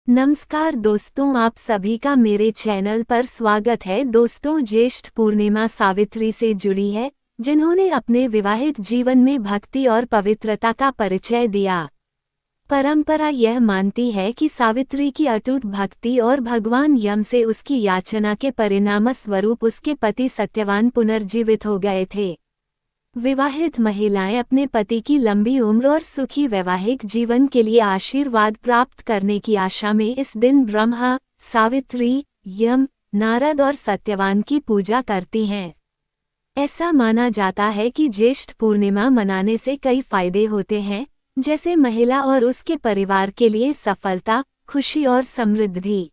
नमस्कार दोस्तों, आप सभी का मेरे चैनल पर स्वागत है। दोस्तों, ज्येष्ठ पूर्णिमा सावित्री से जुड़ी है, जिन्होंने अपने विवाहित जीवन में भक्ति और पवित्रता का परिचय दिया। परंपरा यह मानती है कि सावित्री की अटूट भक्ति और भगवान यम से उसकी याचना के परिणाम स्वरूप उसके पति सत्यवान पुनर्जीवित हो गए थे। विवाहित महिलाएं अपने पति की लंबी उम्र और सुखी वैवाहिक जीवन के लिए आशीर्वाद प्राप्त करने की आशा में इस दिन ब्रह्मा, सावित्री, यम, नारद और सत्यवान की पूजा करती हैं। ऐसा माना जाता है कि ज्येष्ठ पूर्णिमा मनाने से कई फायदे होते हैं, जैसे महिला और उसके परिवार के लिए सफलता, खुशी और समृद्धि।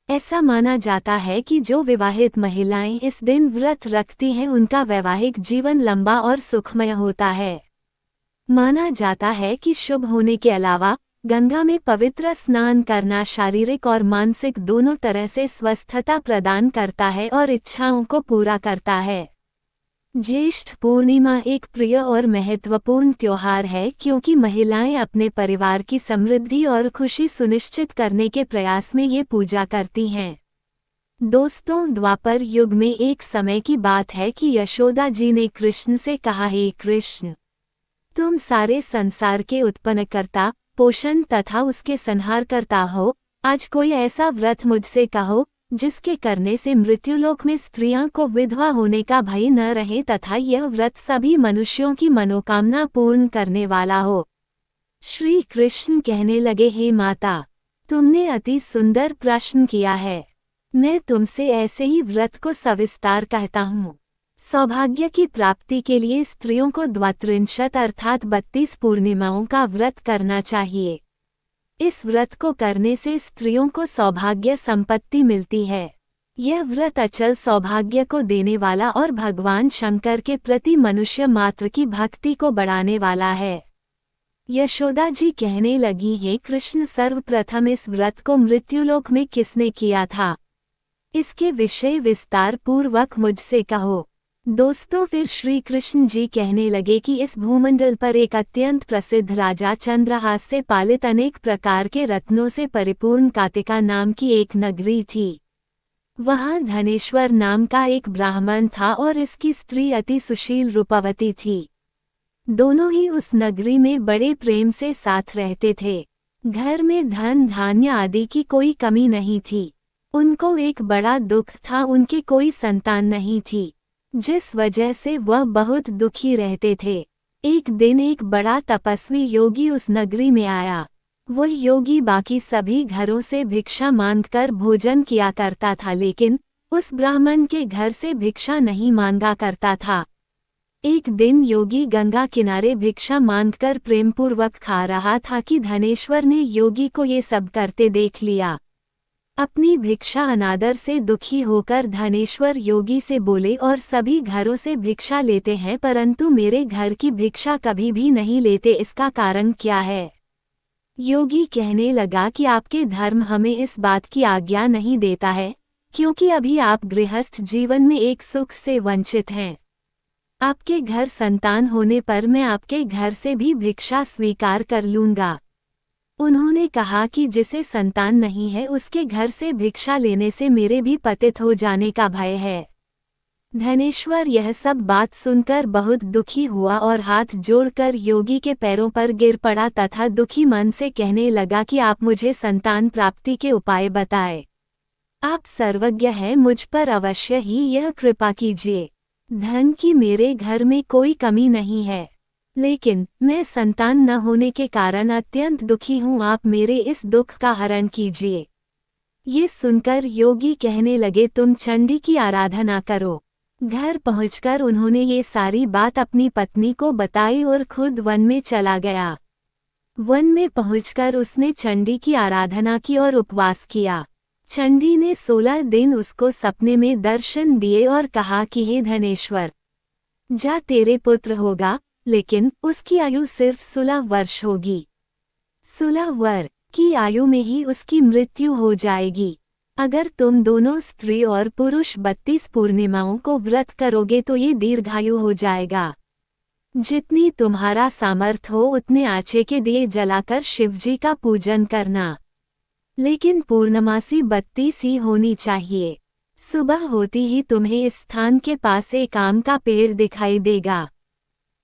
ऐसा माना जाता है कि जो विवाहित महिलाएं इस दिन व्रत रखती हैं, उनका वैवाहिक जीवन लंबा और सुखमय होता है। माना जाता है कि शुभ होने के अलावा गंगा में पवित्र स्नान करना शारीरिक और मानसिक दोनों तरह से स्वस्थता प्रदान करता है और इच्छाओं को पूरा करता है। ज्येष्ठ पूर्णिमा एक प्रिय और महत्वपूर्ण त्योहार है, क्योंकि महिलाएं अपने परिवार की समृद्धि और खुशी सुनिश्चित करने के प्रयास में ये पूजा करती हैं। दोस्तों, द्वापर युग में एक समय की बात है कि यशोदा जी ने कृष्ण से कहा, हे कृष्ण, तुम सारे संसार के उत्पन्नकर्ता, पोषण तथा उसके संहारकर्ता हो। आज कोई ऐसा व्रत मुझसे कहो जिसके करने से मृत्युलोक में स्त्रियां को विधवा होने का भय न रहे तथा यह व्रत सभी मनुष्यों की मनोकामना पूर्ण करने वाला हो। श्री कृष्ण कहने लगे, हे माता, तुमने अति सुंदर प्रश्न किया है। मैं तुमसे ऐसे ही व्रत को सविस्तार कहता हूँ। सौभाग्य की प्राप्ति के लिए स्त्रियों को द्वात्रिंशत् अर्थात 32 पूर्णिमाओं का व्रत करना चाहिए। इस व्रत को करने से स्त्रियों को सौभाग्य संपत्ति मिलती है। यह व्रत अचल सौभाग्य को देने वाला और भगवान शंकर के प्रति मनुष्य मात्र की भक्ति को बढ़ाने वाला है। यशोदा जी कहने लगी, हे कृष्ण, सर्वप्रथम इस व्रत को मृत्युलोक में किसने किया था? इसके विषय विस्तार पूर्वक मुझसे कहो। दोस्तों, फिर श्री कृष्ण जी कहने लगे कि इस भूमंडल पर एक अत्यंत प्रसिद्ध राजा चंद्रहास से पालित अनेक प्रकार के रत्नों से परिपूर्ण कातिका नाम की एक नगरी थी। वहां धनेश्वर नाम का एक ब्राह्मण था और इसकी स्त्री अति सुशील रूपवती थी। दोनों ही उस नगरी में बड़े प्रेम से साथ रहते थे। घर में धन धान्य आदि की कोई कमी नहीं थी। उनको एक बड़ा दुख था, उनकी कोई संतान नहीं थी, जिस वजह से वह बहुत दुखी रहते थे। एक दिन एक बड़ा तपस्वी योगी उस नगरी में आया। वह योगी बाकी सभी घरों से भिक्षा मांगकर भोजन किया करता था, लेकिन उस ब्राह्मण के घर से भिक्षा नहीं मांगा करता था। एक दिन योगी गंगा किनारे भिक्षा मांगकर प्रेमपूर्वक खा रहा था कि धनेश्वर ने योगी को ये सब करते देख लिया। अपनी भिक्षा अनादर से दुखी होकर धनेश्वर योगी से बोले, और सभी घरों से भिक्षा लेते हैं परंतु मेरे घर की भिक्षा कभी भी नहीं लेते, इसका कारण क्या है? योगी कहने लगा कि आपके धर्म हमें इस बात की आज्ञा नहीं देता है, क्योंकि अभी आप गृहस्थ जीवन में एक सुख से वंचित हैं। आपके घर संतान होने पर मैं आपके घर से भी भिक्षा स्वीकार कर लूंगा। उन्होंने कहा कि जिसे संतान नहीं है उसके घर से भिक्षा लेने से मेरे भी पतित हो जाने का भय है। धनेश्वर यह सब बात सुनकर बहुत दुखी हुआ और हाथ जोड़कर योगी के पैरों पर गिर पड़ा तथा दुखी मन से कहने लगा कि आप मुझे संतान प्राप्ति के उपाय बताएं। आप सर्वज्ञ हैं, मुझ पर अवश्य ही यह कृपा कीजिए। धन की मेरे घर में कोई कमी नहीं है, लेकिन मैं संतान न होने के कारण अत्यंत दुखी हूँ। आप मेरे इस दुख का हरण कीजिए। ये सुनकर योगी कहने लगे, तुम चंडी की आराधना करो। घर पहुंचकर उन्होंने ये सारी बात अपनी पत्नी को बताई और खुद वन में चला गया। वन में पहुंचकर उसने चंडी की आराधना की और उपवास किया। चंडी ने 16 दिन उसको सपने में दर्शन दिए और कहा कि हे धनेश्वर, जा, तेरे पुत्र होगा, लेकिन उसकी आयु सिर्फ 16 वर्ष होगी। 16 वर्ष की आयु में ही उसकी मृत्यु हो जाएगी। अगर तुम दोनों स्त्री और पुरुष 32 पूर्णिमाओं को व्रत करोगे तो ये दीर्घायु हो जाएगा। जितनी तुम्हारा सामर्थ्य हो उतने आचे के दिए जलाकर शिवजी का पूजन करना। लेकिन पूर्णमासी बत्ती सी होनी चाहिए। सुबह होती ही तुम्हें इस स्थान के पास एक आम का पेड़ दिखाई देगा।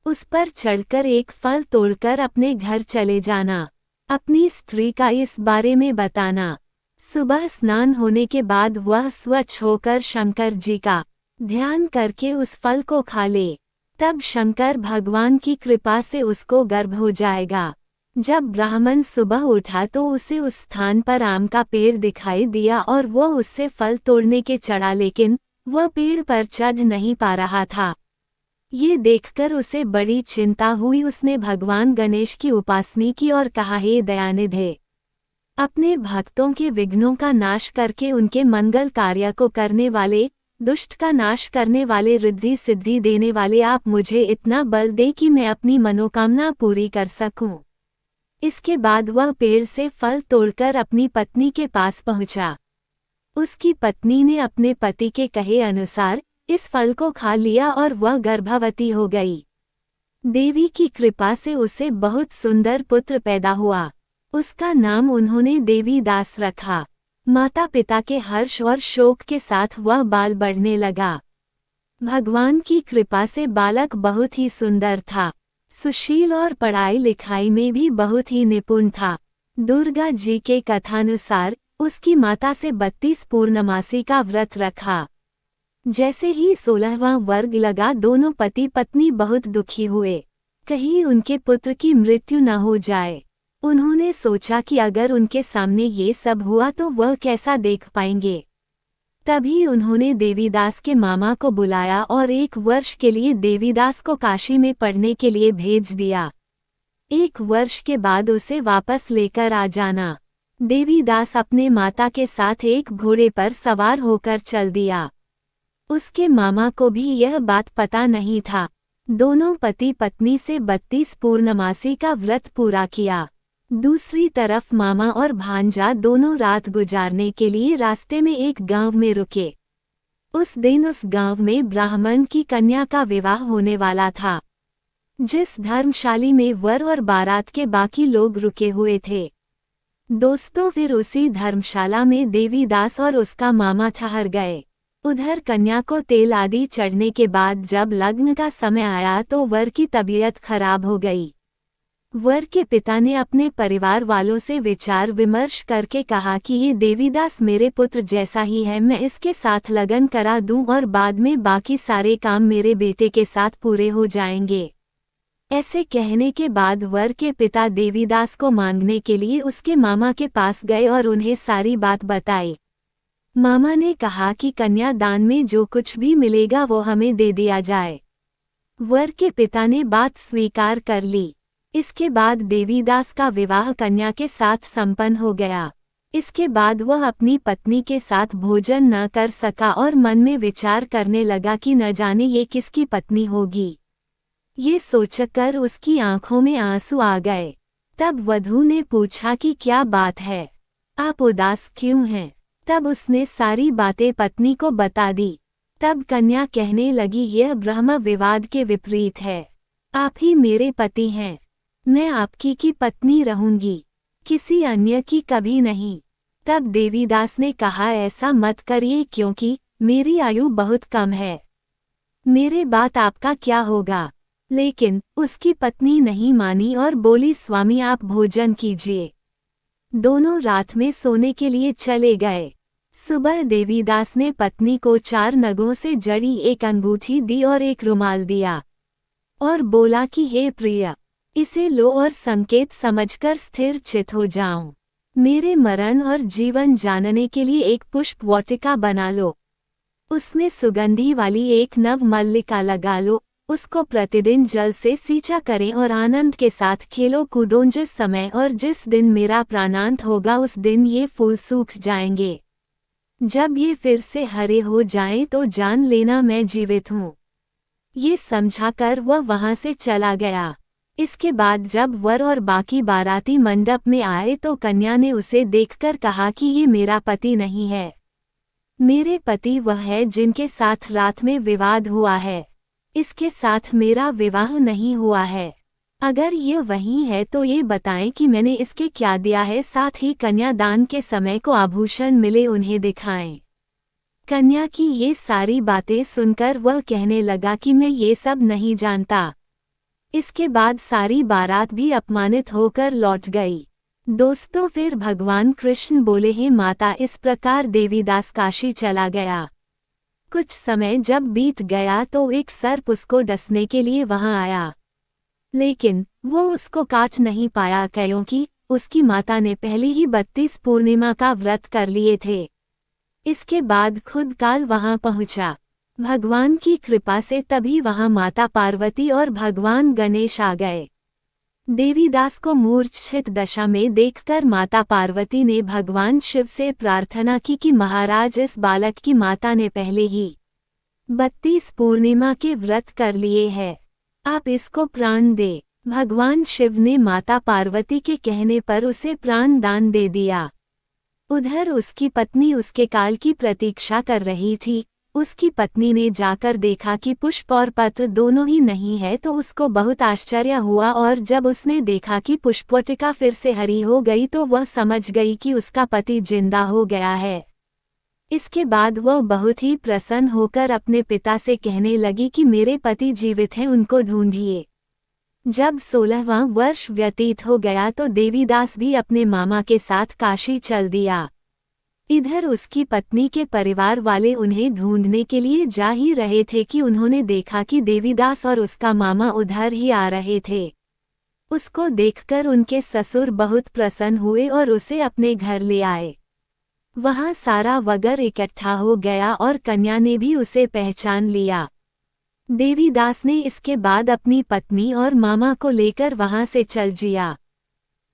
उस पर चढ़कर एक फल तोड़कर अपने घर चले जाना। अपनी स्त्री का इस बारे में बताना। सुबह स्नान होने के बाद वह स्वच्छ होकर शंकर जी का ध्यान करके उस फल को खा ले। तब शंकर भगवान की कृपा से उसको गर्भ हो जाएगा। जब ब्राह्मण सुबह उठा तो उसे उस स्थान पर आम का पेड़ दिखाई दिया और वो उससे फल तोड़ने के चढ़ा, लेकिन वह पेड़ पर चढ़ नहीं पा रहा था। ये देखकर उसे बड़ी चिंता हुई। उसने भगवान गणेश की उपासना की और कहा, हे दयानिधे, अपने भक्तों के विघ्नों का नाश करके उनके मंगल कार्य को करने वाले, दुष्ट का नाश करने वाले, रिद्धि सिद्धि देने वाले, आप मुझे इतना बल दें कि मैं अपनी मनोकामना पूरी कर सकूं। इसके बाद वह पेड़ से फल तोड़कर अपनी पत्नी के पास पहुंचा। उसकी पत्नी ने अपने पति के कहे अनुसार इस फल को खा लिया और वह गर्भवती हो गई। देवी की कृपा से उसे बहुत सुंदर पुत्र पैदा हुआ। उसका नाम उन्होंने देवीदास रखा। माता पिता के हर्ष और शोक के साथ वह बाल बढ़ने लगा। भगवान की कृपा से बालक बहुत ही सुंदर था, सुशील और पढ़ाई लिखाई में भी बहुत ही निपुण था। दुर्गा जी के कथानुसार उसकी माता से 32 पूर्णमासी का व्रत रखा। जैसे ही 16वां वर्ग लगा, दोनों पति पत्नी बहुत दुखी हुए, कहीं उनके पुत्र की मृत्यु न हो जाए। उन्होंने सोचा कि अगर उनके सामने ये सब हुआ तो वह कैसा देख पाएंगे। तभी उन्होंने देवीदास के मामा को बुलाया और 1 वर्ष के लिए देवीदास को काशी में पढ़ने के लिए भेज दिया। 1 वर्ष के बाद उसे वापस लेकर आ जाना। देवीदास अपने माता के साथ एक घोड़े पर सवार होकर चल दिया। उसके मामा को भी यह बात पता नहीं था। दोनों पति पत्नी से 32 पूर्णमासी का व्रत पूरा किया। दूसरी तरफ मामा और भांजा दोनों रात गुजारने के लिए रास्ते में एक गांव में रुके। उस दिन उस गांव में ब्राह्मण की कन्या का विवाह होने वाला था। जिस धर्मशाली में वर और बारात के बाकी लोग रुके हुए थे। दोस्तों, फिर उसी धर्मशाला में देवीदास और उसका मामा ठहर गए। उधर कन्या को तेल आदि चढ़ने के बाद जब लग्न का समय आया तो वर की तबीयत खराब हो गई। वर के पिता ने अपने परिवार वालों से विचार विमर्श करके कहा कि ये देवीदास मेरे पुत्र जैसा ही है, मैं इसके साथ लगन करा दूं और बाद में बाकी सारे काम मेरे बेटे के साथ पूरे हो जाएंगे। ऐसे कहने के बाद वर के पिता देवीदास को मांगने के लिए उसके मामा के पास गए और उन्हें सारी बात बताई। मामा ने कहा कि कन्यादान में जो कुछ भी मिलेगा वो हमें दे दिया जाए। वर के पिता ने बात स्वीकार कर ली। इसके बाद देवीदास का विवाह कन्या के साथ संपन्न हो गया। इसके बाद वह अपनी पत्नी के साथ भोजन न कर सका और मन में विचार करने लगा कि न जाने ये किसकी पत्नी होगी। ये सोचकर उसकी आंखों में आंसू आ गए। तब वधू ने पूछा कि क्या बात है, आप उदास क्यों हैं? तब उसने सारी बातें पत्नी को बता दी। तब कन्या कहने लगी, यह ब्रह्म विवाद के विपरीत है। आप ही मेरे पति हैं। मैं आपकी की पत्नी रहूंगी, किसी अन्य की कभी नहीं। तब देवीदास ने कहा, ऐसा मत करिए क्योंकि मेरी आयु बहुत कम है। मेरे बात आपका क्या होगा? लेकिन उसकी पत्नी नहीं मानी और बोली, स्वामी आप भोजन कीजिए। दोनों रात में सोने के लिए चले गए। सुबह देवीदास ने पत्नी को 4 नगों से जड़ी एक अंगूठी दी और एक रुमाल दिया और बोला कि हे प्रिय, इसे लो और संकेत समझकर स्थिर चित हो जाऊं। मेरे मरण और जीवन जानने के लिए एक पुष्प वाटिका बना लो। उसमें सुगंधी वाली एक नव मल्लिका लगा लो। उसको प्रतिदिन जल से सींचा करें और आनंद के साथ खेलो कूदो। जिस समय और जिस दिन मेरा प्राणांत होगा उस दिन ये फूल सूख जाएंगे। जब ये फिर से हरे हो जाएं तो जान लेना मैं जीवित हूँ। ये समझाकर वह वहां से चला गया। इसके बाद जब वर और बाकी बाराती मंडप में आए तो कन्या ने उसे देखकर कहा कि ये मेरा पति नहीं है। मेरे पति वह है जिनके साथ रात में विवाद हुआ है। इसके साथ मेरा विवाह नहीं हुआ है। अगर ये वही है तो ये बताएं कि मैंने इसके क्या दिया है, साथ ही कन्यादान के समय को आभूषण मिले उन्हें दिखाएं। कन्या की ये सारी बातें सुनकर वह कहने लगा कि मैं ये सब नहीं जानता। इसके बाद सारी बारात भी अपमानित होकर लौट गई। दोस्तों फिर भगवान कृष्ण बोले, हे माता, इस प्रकार देवीदास काशी चला गया। कुछ समय जब बीत गया तो एक सर्प उसको डसने के लिए वहां आया, लेकिन वो उसको काट नहीं पाया क्योंकि उसकी माता ने पहले ही 32 पूर्णिमा का व्रत कर लिए थे। इसके बाद खुद काल वहां पहुंचा। भगवान की कृपा से तभी वहां माता पार्वती और भगवान गणेश आ गए। देवीदास को मूर्छित दशा में देखकर माता पार्वती ने भगवान शिव से प्रार्थना की कि महाराज, इस बालक की माता ने पहले ही 32 पूर्णिमा के व्रत कर लिए हैं, आप इसको प्राण दे। भगवान शिव ने माता पार्वती के कहने पर उसे प्राण दान दे दिया। उधर उसकी पत्नी उसके काल की प्रतीक्षा कर रही थी। उसकी पत्नी ने जाकर देखा कि पुष्प और पत्र दोनों ही नहीं है तो उसको बहुत आश्चर्य हुआ, और जब उसने देखा कि पुष्पवाटिका फिर से हरी हो गई तो वह समझ गई कि उसका पति जिंदा हो गया है। इसके बाद वह बहुत ही प्रसन्न होकर अपने पिता से कहने लगी कि मेरे पति जीवित हैं, उनको ढूंढिए। जब 16वां वर्ष व्यतीत हो गया तो देवीदास भी अपने मामा के साथ काशी चल दिया। इधर उसकी पत्नी के परिवार वाले उन्हें ढूंढने के लिए जा ही रहे थे कि उन्होंने देखा कि देवीदास और उसका मामा उधर ही आ रहे थे। उसको देखकर उनके ससुर बहुत प्रसन्न हुए और उसे अपने घर ले आए। वहां सारा वगर इकट्ठा हो गया और कन्या ने भी उसे पहचान लिया। देवीदास ने इसके बाद अपनी पत्नी और मामा को लेकर वहां से चल जिया।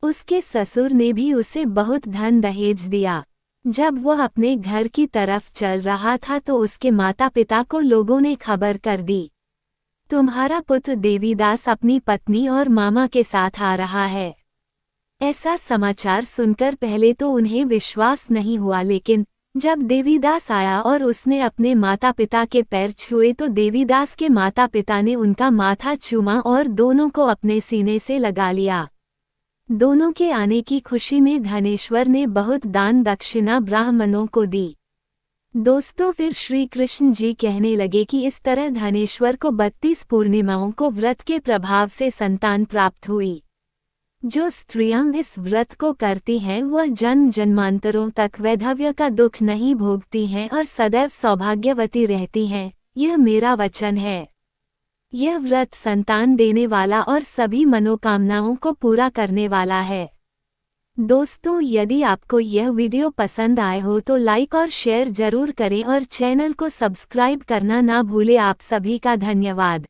उसके ससुर ने भी उसे बहुत धन दहेज दिया। जब वह अपने घर की तरफ चल रहा था तो उसके माता पिता को लोगों ने खबर कर दी, तुम्हारा पुत्र देवीदास अपनी पत्नी और मामा के साथ आ रहा है। ऐसा समाचार सुनकर पहले तो उन्हें विश्वास नहीं हुआ, लेकिन जब देवीदास आया और उसने अपने माता पिता के पैर छुए तो देवीदास के माता पिता ने उनका माथा चूमा और दोनों को अपने सीने से लगा लिया। दोनों के आने की खुशी में धनेश्वर ने बहुत दान दक्षिणा ब्राह्मणों को दी। दोस्तों फिर श्री कृष्ण जी कहने लगे कि इस तरह धनेश्वर को 32 पूर्णिमाओं को व्रत के प्रभाव से संतान प्राप्त हुई। जो स्त्रियां इस व्रत को करती हैं वह जन्म जन्मांतरों तक वैधव्य का दुख नहीं भोगती हैं और सदैव सौभाग्यवती रहती हैं, यह मेरा वचन है। यह व्रत संतान देने वाला और सभी मनोकामनाओं को पूरा करने वाला है। दोस्तों यदि आपको यह वीडियो पसंद आए हो तो लाइक और शेयर जरूर करें और चैनल को सब्सक्राइब करना ना भूलें। आप सभी का धन्यवाद।